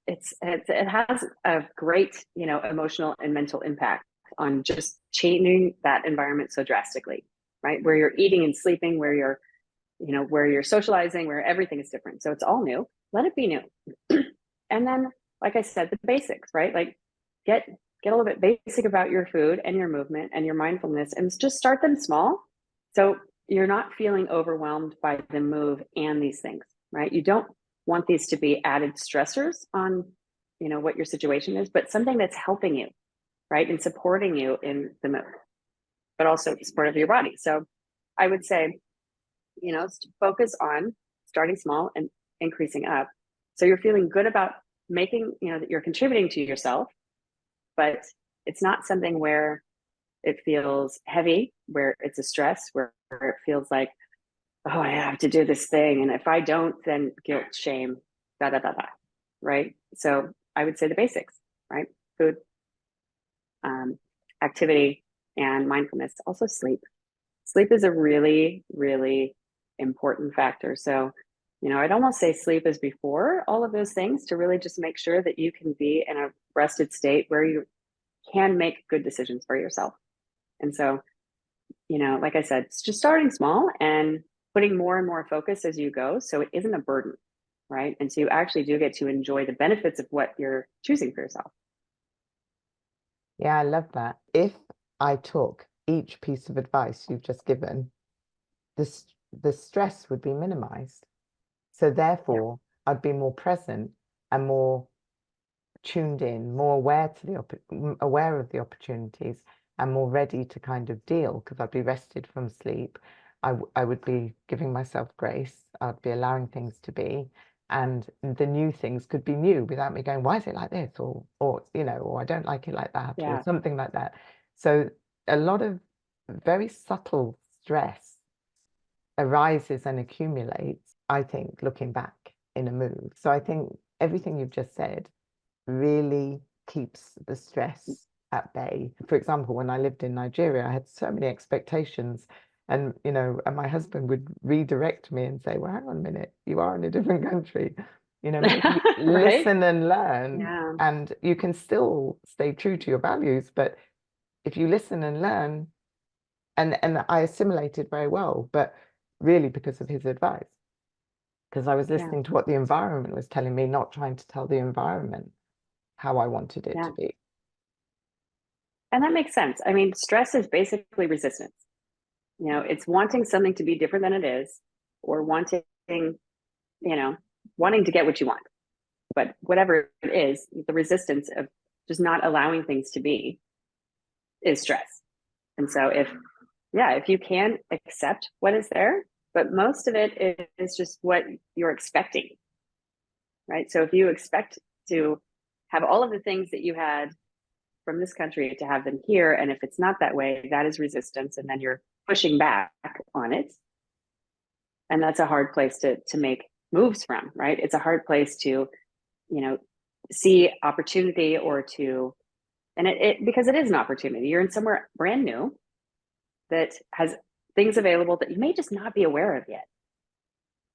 S2: it has a great, you know, emotional and mental impact on just changing that environment so drastically, right? Where you're eating and sleeping, where you're, you know, where you're socializing, where everything is different. So it's all new. Let it be new. And then, like I said, the basics, right? Like get a little bit basic about your food and your movement and your mindfulness, and just start them small. So you're not feeling overwhelmed by the move and these things, right? You don't want these to be added stressors on, you know, what your situation is, but something that's helping you, right? And supporting you in the move, but also support of your body. So I would say, you know, focus on starting small and increasing up. So you're feeling good about making, you know, that you're contributing to yourself, but it's not something where it feels heavy, where it's a stress, where it feels like, oh, I have to do this thing. And if I don't, then guilt, shame, da, da, da, da. Right. So I would say the basics, right? Food, activity, and mindfulness. Also sleep. Sleep is a really, really important factor. So, you know, I'd almost say sleep is before all of those things, to really just make sure that you can be in a rested state where you can make good decisions for yourself. And so, you know, like I said, it's just starting small and putting more and more focus as you go, so it isn't a burden, right? And so you actually do get to enjoy the benefits of what you're choosing for yourself.
S1: Yeah, I love that. If I took each piece of advice you've just given, the stress would be minimized. So
S2: Yeah.
S1: therefore, I'd be more present and more tuned in, more aware to aware of the opportunities, and more ready to kind of deal, because I'd be rested from sleep. I would be giving myself grace. I'd be allowing things to be, and the new things could be new without me going, why is it like this? Or you know, or I don't like it like that, or
S2: Yeah.
S1: something like that. So a lot of very subtle stress arises and accumulates, I think, looking back in a move. So I think everything you've just said really keeps the stress at bay. For example, when I lived in Nigeria, I had so many expectations, and you know, and my husband would redirect me and say, well, hang on a minute, you are in a different country, you know, maybe
S2: Right.
S1: listen and learn,
S2: Yeah.
S1: and you can still stay true to your values, but if you listen and learn, and I assimilated very well, but really because of his advice, because I was
S2: Yeah.
S1: listening to what the environment was telling me, not trying to tell the environment how I wanted it
S2: Yeah.
S1: to be.
S2: And that makes sense. I mean, stress is basically resistance. You know, it's wanting something to be different than it is, or wanting, you know, wanting to get what you want. But whatever it is, the resistance of just not allowing things to be is stress. And so if you can accept what is there, but most of it is just what you're expecting, right? So if you expect to have all of the things that you had from this country to have them here, and if it's not that way, that is resistance, and then you're pushing back on it. And that's a hard place to make moves from, right? It's a hard place to, you know, see opportunity, or to, and it because it is an opportunity. You're in somewhere brand new that has things available that you may just not be aware of yet,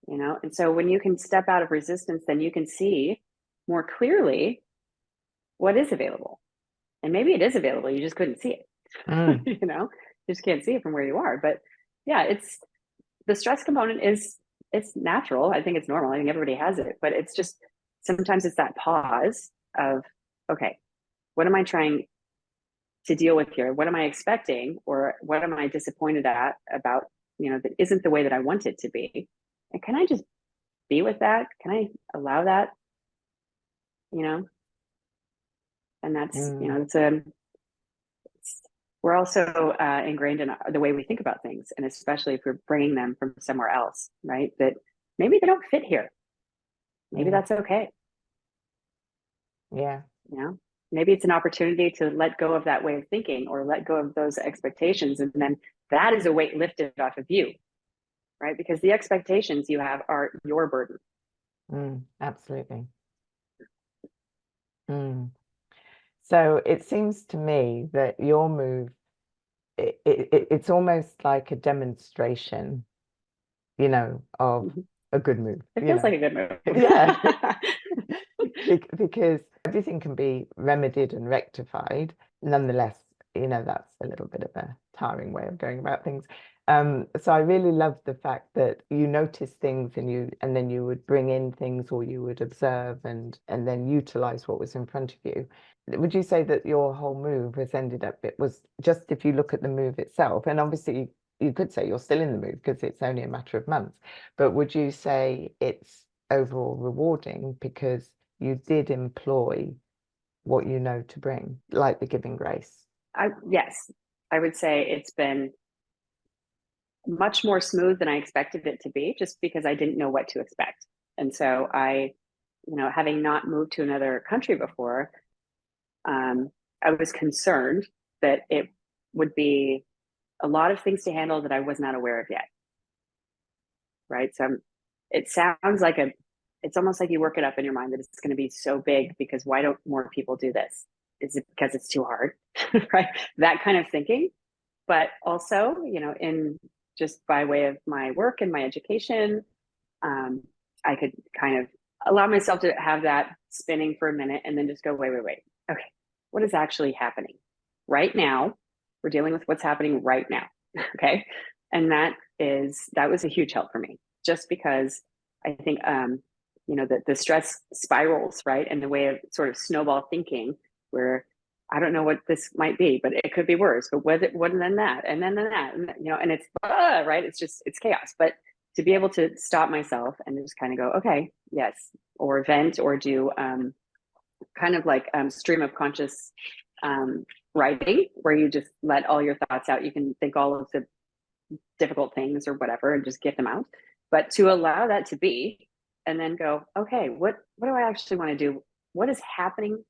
S2: you know? And so when you can step out of resistance, then you can see more clearly what is available. And maybe it is available, you just couldn't see it.
S1: Mm.
S2: You know, you just can't see it from where you are. But yeah, it's the stress component is, it's natural. I think it's normal. I think everybody has it, but it's just sometimes it's that pause of, okay, what am I trying to deal with here? What am I expecting, or what am I disappointed at about, you know, that isn't the way that I want it to be? And can I just be with that? Can I allow that? You know, and that's, you
S1: Mm.
S2: know, we're also ingrained in the way we think about things, and especially if we're bringing them from somewhere else, right? That maybe they don't fit here. Maybe
S1: Mm.
S2: that's okay.
S1: Yeah.
S2: You know, maybe it's an opportunity to let go of that way of thinking, or let go of those expectations, and then that is a weight lifted off of you, right? Because the expectations you have are your burden.
S1: Absolutely. Mm. So it seems to me that your move, it's almost like a demonstration, you know, of
S2: Mhm.
S1: a good move.
S2: It feels like a good move.
S1: Yeah. Because everything can be remedied and rectified. Nonetheless, that's a little bit of a tiring way of going about things. So I really love the fact that you notice things and then you would bring in things, or you would observe and then utilize what was in front of you. Would you say that your whole move has ended up, it was just, if you look at the move itself, and obviously you could say you're still in the move because it's only a matter of months, but would you say it's overall rewarding because you did employ what you know to bring, like the giving grace?
S2: Yes, I would say it's been much more smooth than I expected it to be, just because I didn't know what to expect. And so having not moved to another country before, I was concerned that it would be a lot of things to handle that I was not aware of yet. Right. So it sounds like it's almost like you work it up in your mind that it's going to be so big because why don't more people do this? Is it because it's too hard? Right. That kind of thinking. But also, in just by way of my work and my education, I could kind of allow myself to have that spinning for a minute and then just go, wait. Okay, what is actually happening right now? We're dealing with what's happening right now. Okay. And that was a huge help for me, just because I think, the stress spirals, right? And the way of sort of snowball thinking, where I don't know what this might be, but it could be worse. But what and then that, and then that, and it's right. It's chaos. But to be able to stop myself and just kind of go, okay, yes, or vent, or do kind of like stream of conscious writing, where you just let all your thoughts out. You can think all of the difficult things or whatever and just get them out. But to allow that to be, and then go, okay, what do I actually want to do? What is happening?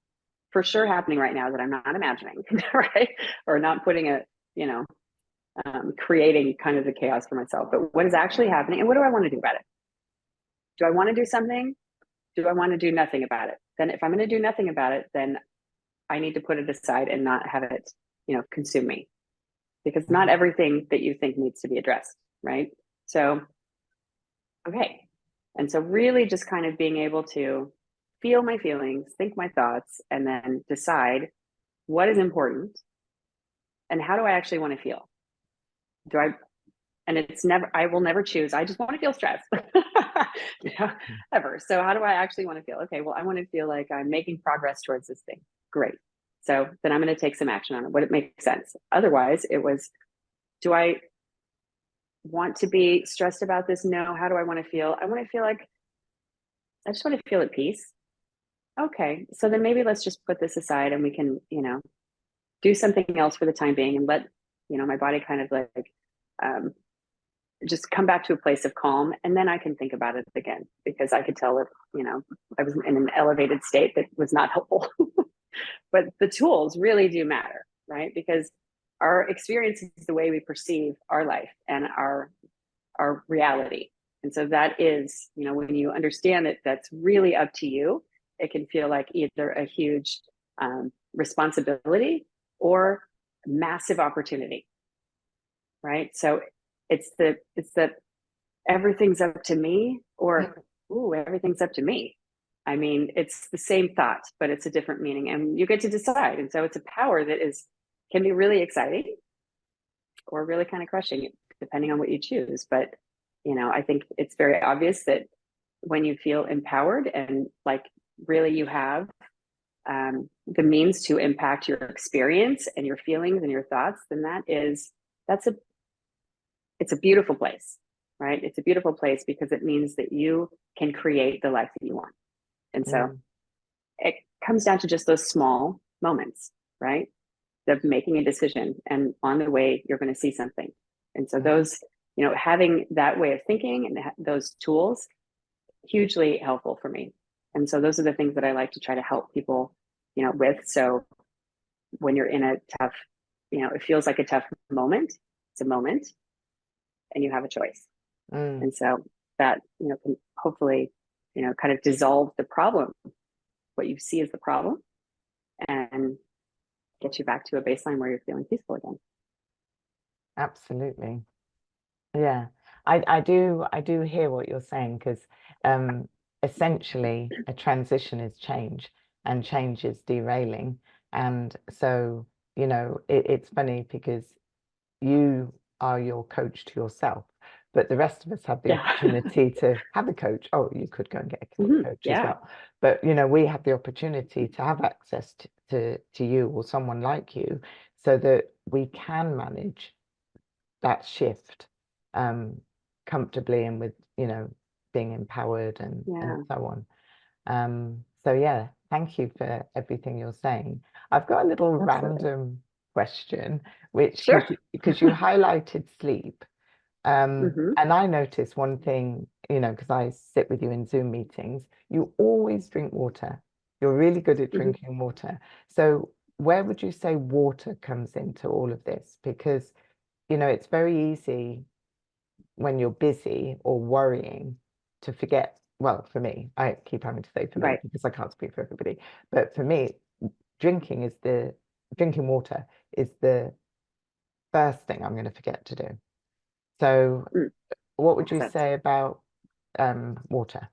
S2: For sure happening right now that I'm not imagining, right? Or not putting creating kind of the chaos for myself. But what is actually happening, and what do I want to do about it? Do I want to do something? Do I want to do nothing about it? Then if I'm going to do nothing about it, then I need to put it aside and not have it, consume me. Because not everything that you think needs to be addressed, right? So, okay. And so really just kind of being able to feel my feelings, think my thoughts, and then decide what is important and how do I actually want to feel? I will never choose. I just want to feel stressed, ever. So how do I actually want to feel? Okay, well, I want to feel like I'm making progress towards this thing. Great. So then I'm going to take some action on it. Would it make sense? Otherwise, it was, do I want to be stressed about this? No. How do I want to feel? I want to feel like, I just want to feel at peace. Okay. So then maybe let's just put this aside and we can, do something else for the time being and let, my body kind of like, just come back to a place of calm, and then I can think about it again, because I could tell if, I was in an elevated state that was not helpful. But the tools really do matter, right? Because our experience is the way we perceive our life and our reality. And so that is, when you understand that that's really up to you, it can feel like either a huge responsibility or massive opportunity, right? So it's the everything's up to me, or ooh, everything's up to me. I mean, it's the same thought, but it's a different meaning, and you get to decide. And so it's a power that can be really exciting or really kind of crushing, depending on what you choose. But I think it's very obvious that when you feel empowered and like really you have the means to impact your experience and your feelings and your thoughts, then it's a beautiful place, right? It's a beautiful place because it means that you can create the life that you want. And so it comes down to just those small moments, right? Of making a decision, and on the way, you're going to see something. And so those, having that way of thinking and those tools, hugely helpful for me. And so those are the things that I like to try to help people, with. So when you're in a tough, it feels like a tough moment, it's a moment, and you have a choice. And so that, can hopefully, kind of dissolve the problem, what you see as the problem, and get you back to a baseline where you're feeling peaceful again.
S1: Absolutely. Yeah. I do hear what you're saying because um, essentially a transition is change and change is derailing. And so, it's funny because you are your coach to yourself, but the rest of us have the
S2: Yeah.
S1: opportunity to have a coach. Oh, you could go and get a coach as
S2: Yeah.
S1: well. But we have the opportunity to have access to you or someone like you so that we can manage that shift comfortably and with, being empowered and
S2: Yeah.
S1: so on. So yeah, thank you for everything you're saying. I've got a little
S2: Absolutely.
S1: random question, which
S2: Sure.
S1: because you highlighted sleep,
S2: Hmm.
S1: and I noticed one thing, because I sit with you in Zoom meetings, you always drink water. You're really good at
S2: Hmm.
S1: drinking water. So where would you say water comes into all of this? Because, it's very easy when you're busy or worrying to forget. Well, for me, I keep having to say for me
S2: Right.
S1: because I can't speak for everybody. But for me, drinking is the drinking water is the first thing I'm going to forget to do. So,
S2: Mm,
S1: what would
S2: makes
S1: you
S2: sense.
S1: say about water,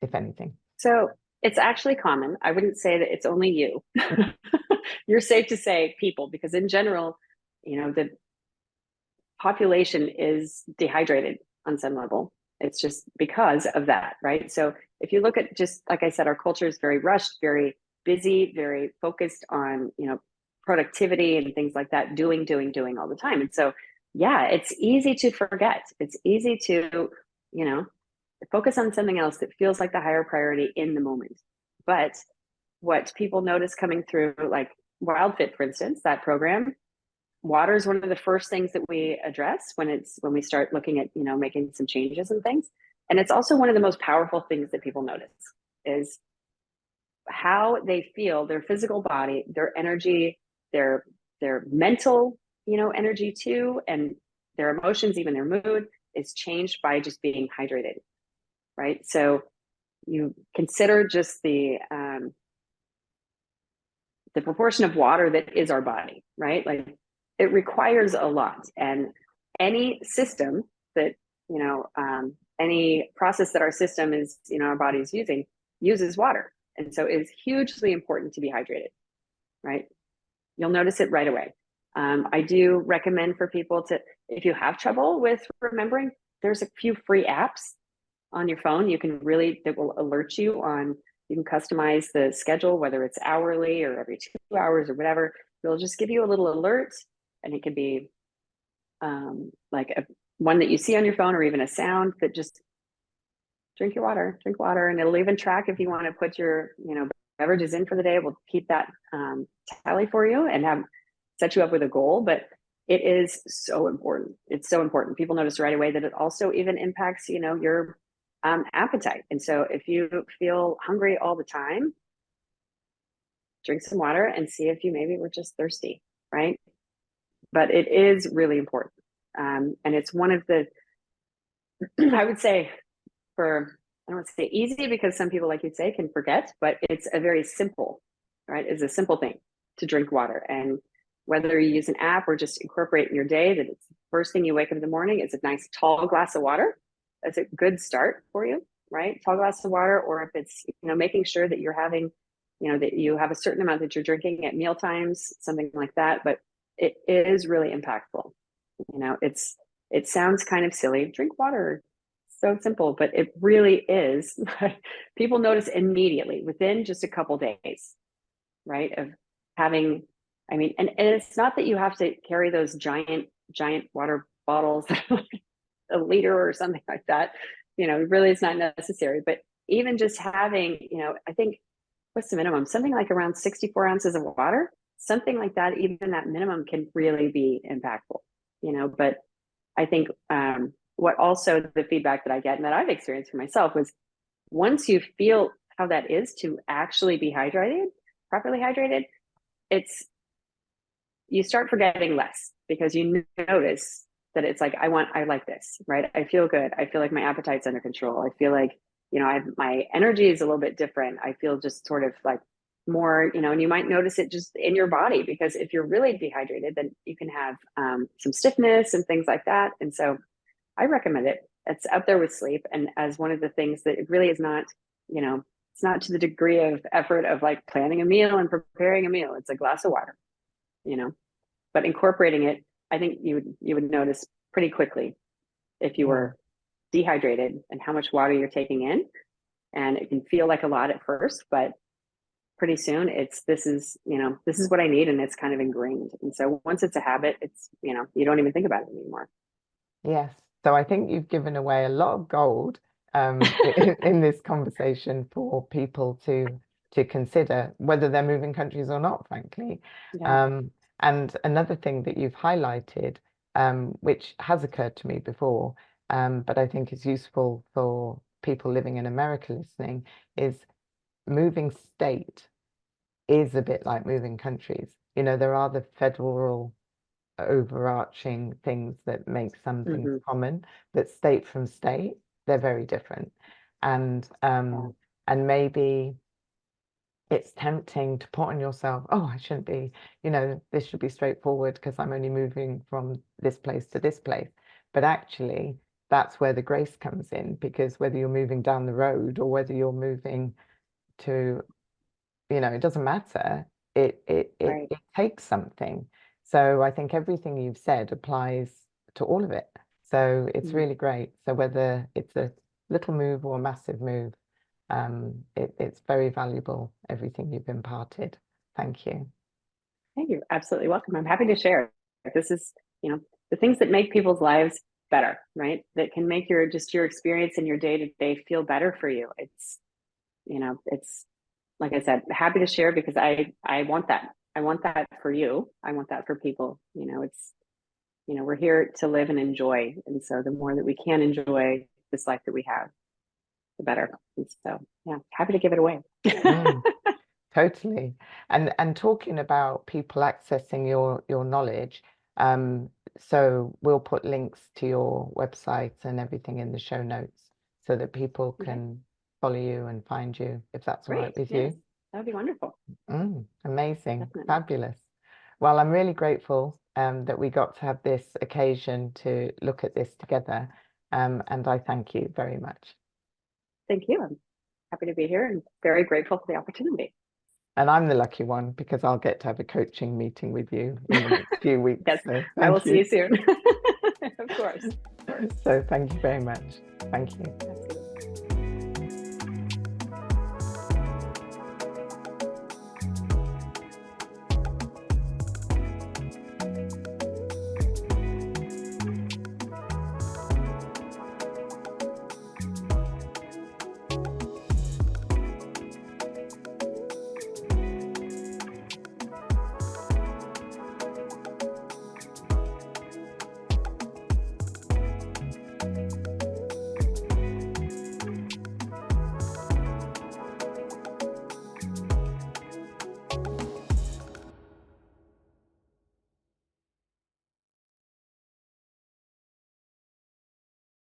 S1: if anything?
S2: So it's actually common. I wouldn't say that it's only you. You're safe to say people, because in general, the population is dehydrated on some level. It's just because of that, right? So if you look at, just like I said, our culture is very rushed, very busy, very focused on, productivity and things like that, doing all the time. And so, yeah, it's easy to forget. It's easy to, you know, focus on something else that feels like the higher priority in the moment. But what people notice coming through, like WildFit, for instance, that program, water is one of the first things that we address when we start looking at, making some changes and things. And it's also one of the most powerful things that people notice is how they feel, their physical body, their energy, their mental, energy too, and their emotions, even their mood is changed by just being hydrated, right? So you consider just the proportion of water that is our body, right? Like it requires a lot. And any system that, any process that our system is, our body is using uses water. And so it's hugely important to be hydrated, right? You'll notice it right away. I do recommend for people to, if you have trouble with remembering, there's a few free apps on your phone. That will alert you on, you can customize the schedule, whether it's hourly or every 2 hours or whatever. It'll just give you a little alert, and it could be like one that you see on your phone, or even a sound that just drink water, and it'll even track if you want to put your, beverages in for the day. We'll keep that tally for you and set you up with a goal. But it is so important. It's so important. People notice right away that it also even impacts, your appetite. And so if you feel hungry all the time, drink some water and see if you maybe were just thirsty, right? But it is really important. And it's one of the, I would say, I don't want to say easy, because some people, like you say, can forget, but it's a very simple, right? It's a simple thing to drink water. And whether you use an app or just incorporate in your day, that it's the first thing you wake up in the morning, it's a nice tall glass of water. That's a good start for you, right? Tall glass of water. Or if it's, making sure that you're having, that you have a certain amount that you're drinking at meal times, something like that. But it is really impactful. It sounds kind of silly. Drink water, so simple, but it really is. People notice immediately within just a couple days, right? Of having, I mean, and it's not that you have to carry those giant water bottles, a liter or something like that. Really it's not necessary. But even just having, I think, what's the minimum? Something like around 64 ounces of water, something like that. Even that minimum can really be impactful, but I think what also the feedback that I get and that I've experienced for myself was, once you feel how that is to actually be hydrated, properly hydrated, it's, you start forgetting less, because you notice that it's like, I like this, right? I feel good. I feel like my appetite's under control. I feel like, my energy is a little bit different. I feel just sort of like more, and you might notice it just in your body, because if you're really dehydrated, then you can have some stiffness and things like that. And so I recommend it. It's up there with sleep, and as one of the things that it really is not, you know, it's not to the degree of effort of like planning a meal and preparing a meal. It's a glass of water, you know, but incorporating it, I think you would notice pretty quickly if you were dehydrated and how much water you're taking in. And it can feel like a lot at first, but pretty soon this is what I need, and it's kind of ingrained. And so once it's a habit, it's, you don't even think about it anymore.
S1: Yes. So I think you've given away a lot of gold in this conversation for people to consider whether they're moving countries or not, frankly.
S2: Yeah.
S1: And another thing that you've highlighted, which has occurred to me before, but I think is useful for people living in America listening, is moving state is a bit like moving countries. There are the federal overarching things that make some things
S2: Hmm.
S1: common, but state from state, they're very different. And
S2: Yeah.
S1: and maybe it's tempting to put on yourself, oh, I shouldn't be, this should be straightforward because I'm only moving from this place to this place. But actually, that's where the grace comes in, because whether you're moving down the road or whether you're moving to, it doesn't matter.
S2: Right.
S1: It takes something. So I think everything you've said applies to all of it. So it's
S2: Mhm.
S1: really great. So whether it's a little move or a massive move, it's very valuable, everything you've imparted. Thank you.
S2: Hey, you're absolutely welcome. I'm happy to share. This is, the things that make people's lives better, right? That can make your experience in your day to day feel better for you. It's like I said, happy to share because I want that. I want that for you. I want that for people. We're here to live and enjoy. And so the more that we can enjoy this life that we have, the better. And so, yeah, happy to give it away.
S1: Mm, totally. And talking about people accessing your knowledge, so we'll put links to your website and everything in the show notes so that people
S2: Okay,
S1: can follow you and find you, if that's all right
S2: great.
S1: with
S2: Yes,
S1: you.
S2: that would be wonderful.
S1: Amazing,
S2: Definitely.
S1: fabulous. Well, I'm really grateful that we got to have this occasion to look at this together, and I thank you very much.
S2: Thank you. I'm happy to be here and very grateful for the opportunity.
S1: And I'm the lucky one because I'll get to have a coaching meeting with you in the next few weeks.
S2: Yes,
S1: So
S2: I will
S1: thank
S2: see you
S1: you.
S2: soon. Of course. Of course.
S1: So thank you very much. Thank you.
S2: Absolutely.